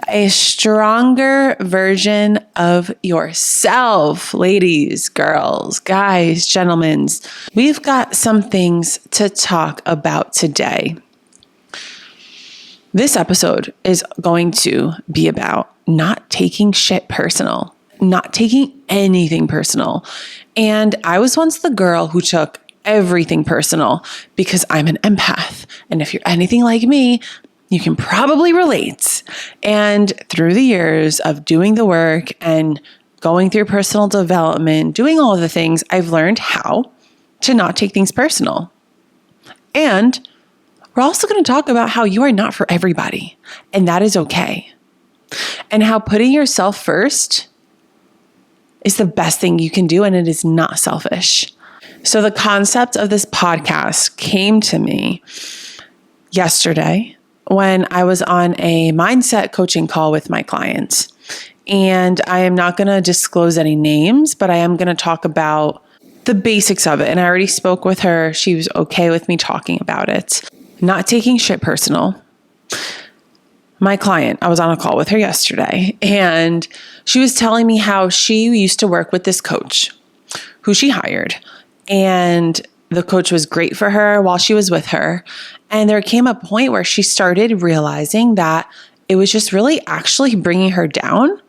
A stronger version of yourself. Ladies, girls, guys, gentlemen, we've got some things to talk about today. This episode is going to be about not taking shit personal, not taking anything personal. And I was once the girl who took everything personal because I'm an empath. And if you're anything like me, you can probably relate. And through the years of doing the work and going through personal development, doing all of the things, I've learned how to not take things personal. And we're also going to talk about how you are not for everybody, and that is okay. And how putting yourself first is the best thing you can do, and it is not selfish. So the concept of this podcast came to me yesterday when I was on a mindset coaching call with my clients. And I am not going to disclose any names, but I am going to talk about the basics of it. And I already spoke with her. She was okay with me talking about it. Not taking shit personal. My client, I was on a call with her yesterday, and she was telling me how she used to work with this coach who she hired. And the coach was great for her while she was with her. And there came a point where she started realizing that it was just really actually bringing her down,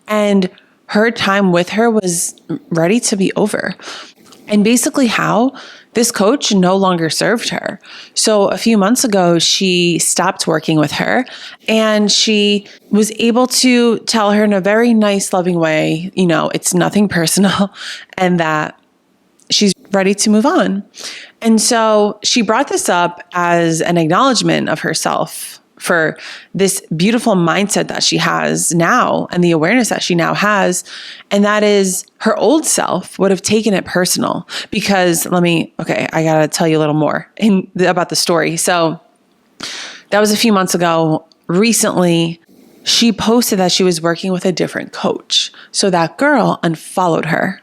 and her time with her was ready to be over. And basically how this coach no longer served her. So a few months ago, she stopped working with her, and she was able to tell her in a very nice, loving way, it's nothing personal, and that she's ready to move on. And so she brought this up as an acknowledgement of herself for this beautiful mindset that she has now and the awareness that she now has. And that is her old self would have taken it personal because I got to tell you a little more about the story. So that was a few months ago. Recently, she posted that she was working with a different coach. So that girl unfollowed her.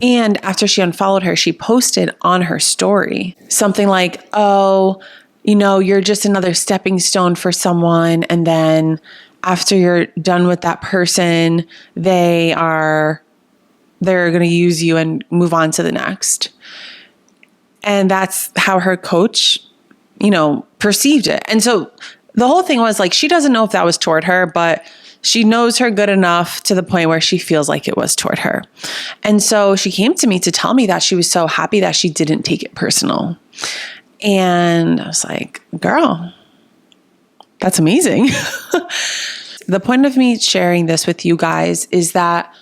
And after she unfollowed her, she posted on her story something like, you're just another stepping stone for someone. And then after you're done with that person, they're going to use you and move on to the next. And that's how her coach, perceived it. And so the whole thing was like, she doesn't know if that was toward her, but she knows her good enough to the point where she feels like it was toward her. And so she came to me to tell me that she was so happy that she didn't take it personal. And I was like, girl, that's amazing. The point of me sharing this with you guys is that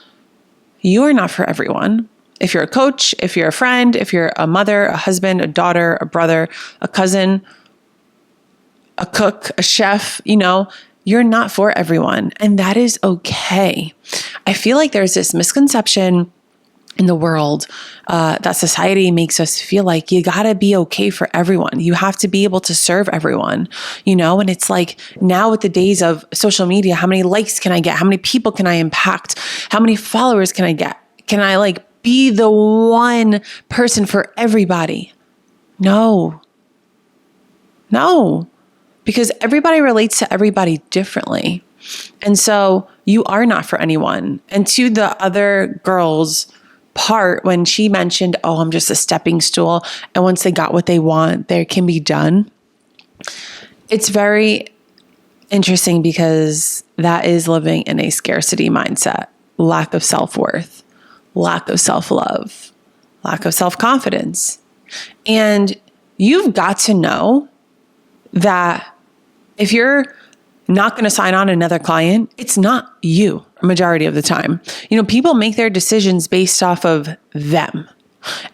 you are not for everyone. If you're a coach, if you're a friend, if you're a mother, a husband, a daughter, a brother, a cousin, a cook, a chef, you're not for everyone, and that is okay. I feel like there's this misconception in the world that society makes us feel like you gotta be okay for everyone. You have to be able to serve everyone, and it's like now with the days of social media, how many likes can I get? How many people can I impact? How many followers can I get? Can I be the one person for everybody? No. Because everybody relates to everybody differently. And so you are not for anyone. And to the other girl's part, when she mentioned, I'm just a stepping stool, and once they got what they want, they can be done. It's very interesting because that is living in a scarcity mindset, lack of self-worth, lack of self-love, lack of self-confidence. And you've got to know that if you're not going to sign on another client, it's not you majority of the time. People make their decisions based off of them.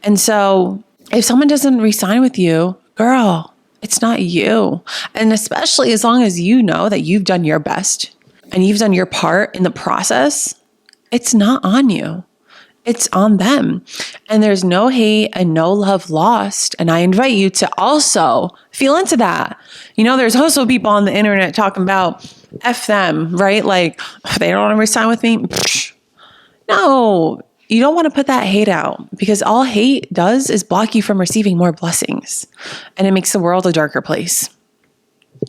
And so if someone doesn't re-sign with you, girl, it's not you. And especially as long as you know that you've done your best and you've done your part in the process, it's not on you. It's on them. And there's no hate and no love lost. And I invite you to also feel into that. There's also people on the internet talking about F them, right? Like, they don't want to resign with me. No, you don't want to put that hate out, because all hate does is block you from receiving more blessings. And it makes the world a darker place.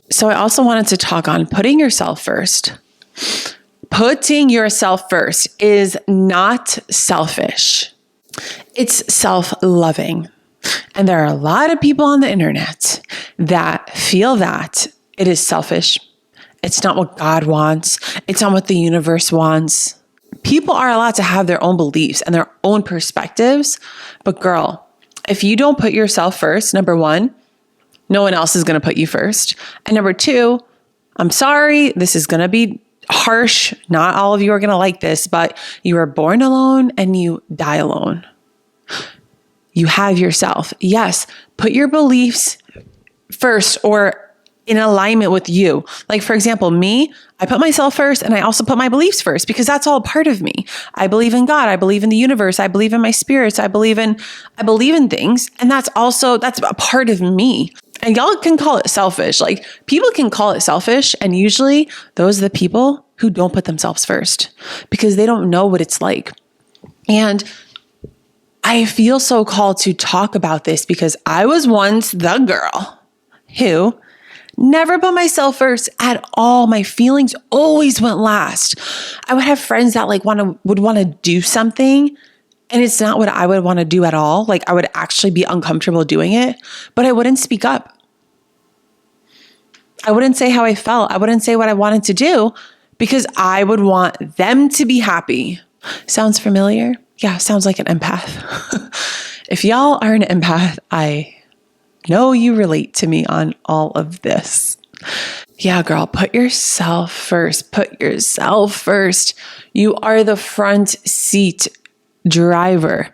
So I also wanted to talk on putting yourself first. Putting yourself first is not selfish. It's self-loving. And there are a lot of people on the internet that feel that it is selfish. It's not what God wants. It's not what the universe wants. People are allowed to have their own beliefs and their own perspectives. But girl, if you don't put yourself first, number one, no one else is going to put you first. And number two, I'm sorry, this is going to be harsh. Not all of you are going to like this, but you were born alone and you die alone. You have yourself. Yes, put your beliefs first or in alignment with you. Like, for example, me, I put myself first and I also put my beliefs first because that's all part of me. I believe in God. I believe in the universe. I believe in my spirits. I believe in things. And that's a part of me. And y'all can call it selfish. Like, people can call it selfish. And usually those are the people who don't put themselves first because they don't know what it's like. And I feel so called to talk about this because I was once the girl who never put myself first at all. My feelings always went last. I would have friends that would want to do something and it's not what I would want to do at all. Like, I would actually be uncomfortable doing it, but I wouldn't speak up. I wouldn't say how I felt. I wouldn't say what I wanted to do because I would want them to be happy. Sounds familiar? Yeah, sounds like an empath. If y'all are an empath, I know you relate to me on all of this. Yeah, girl, put yourself first. Put yourself first. You are the front seat driver.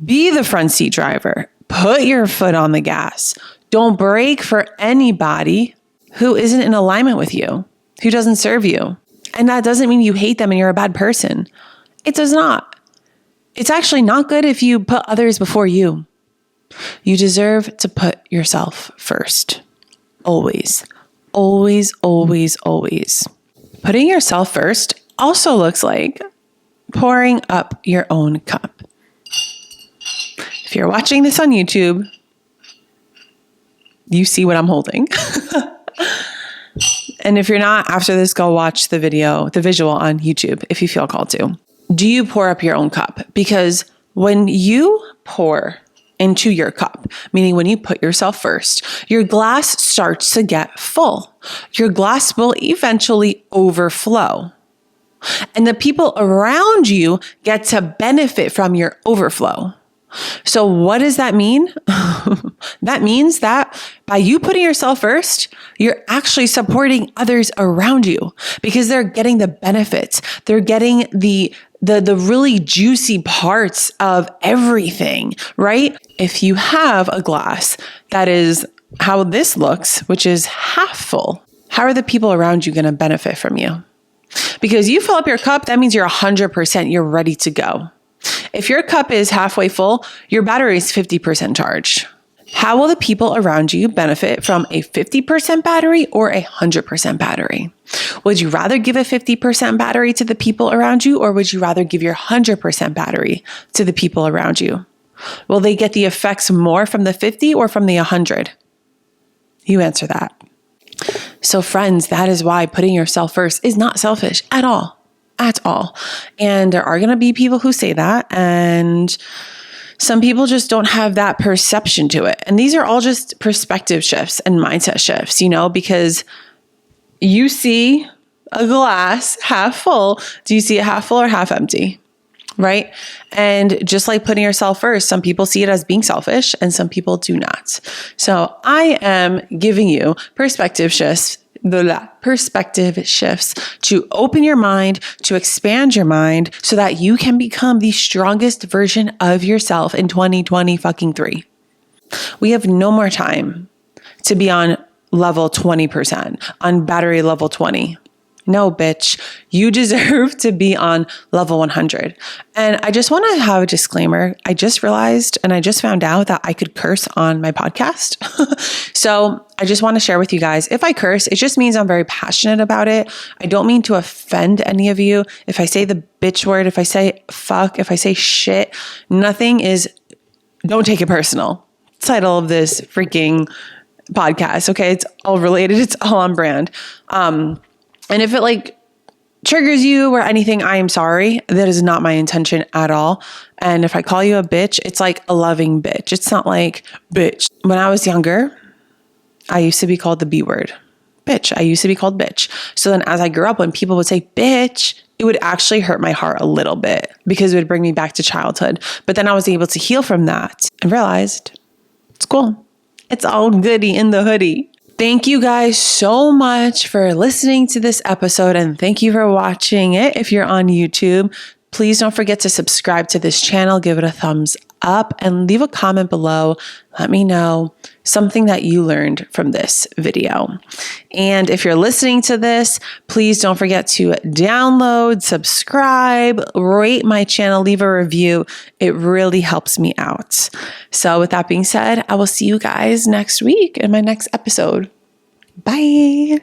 Be the front seat driver. Put your foot on the gas. Don't brake for anybody who isn't in alignment with you, who doesn't serve you. And that doesn't mean you hate them and you're a bad person. It does not. It's actually not good if you put others before you. You deserve to put yourself first. Always, always, always, always. Putting yourself first also looks like pouring up your own cup. If you're watching this on YouTube, you see what I'm holding. And if you're not, after this, go watch the visual on YouTube if you feel called to. Do you pour up your own cup? Because when you pour into your cup, meaning when you put yourself first, your glass starts to get full. Your glass will eventually overflow. And the people around you get to benefit from your overflow. So what does that mean? That means that by you putting yourself first, you're actually supporting others around you because they're getting the benefits. They're getting the really juicy parts of everything, right? If you have a glass that is how this looks, which is half full, how are the people around you going to benefit from you? Because you fill up your cup, that means you're 100%, you're ready to go. If your cup is halfway full, your battery is 50% charged. How will the people around you benefit from a 50% battery or a 100% battery? Would you rather give a 50% battery to the people around you, or would you rather give your 100% battery to the people around you? Will they get the effects more from the 50 or from the 100? You answer that. So friends, that is why putting yourself first is not selfish at all. At all. And there are going to be people who say that, and some people just don't have that perception to it. And these are all just perspective shifts and mindset shifts, because you see a glass half full. Do you see it half full or half empty? Right? And just like putting yourself first, some people see it as being selfish and some people do not. So I am giving you perspective shifts to open your mind, to expand your mind so that you can become the strongest version of yourself in 2023. We have no more time to be on level 20%, on battery level 20. No, bitch, you deserve to be on level 100. And I just want to have a disclaimer. I just realized and I just found out that I could curse on my podcast. So I just want to share with you guys, if I curse, it just means I'm very passionate about it. I don't mean to offend any of you. If I say the bitch word, if I say fuck, if I say shit, don't take it personal. Title of this freaking podcast. Okay. It's all related. It's all on brand. And if it like triggers you or anything, I am sorry. That is not my intention at all. And if I call you a bitch, it's like a loving bitch. It's not like bitch. When I was younger, I used to be called the B word. Bitch. I used to be called bitch. So then as I grew up, when people would say bitch, it would actually hurt my heart a little bit because it would bring me back to childhood. But then I was able to heal from that and realized it's cool. It's all goody in the hoodie. Thank you guys so much for listening to this episode, and thank you for watching it. If you're on YouTube, please don't forget to subscribe to this channel, give it a thumbs up, and leave a comment below. Let me know something that you learned from this video. And if you're listening to this, please don't forget to download, subscribe, rate my channel, leave a review. It really helps me out. So with that being said, I will see you guys next week in my next episode. Bye.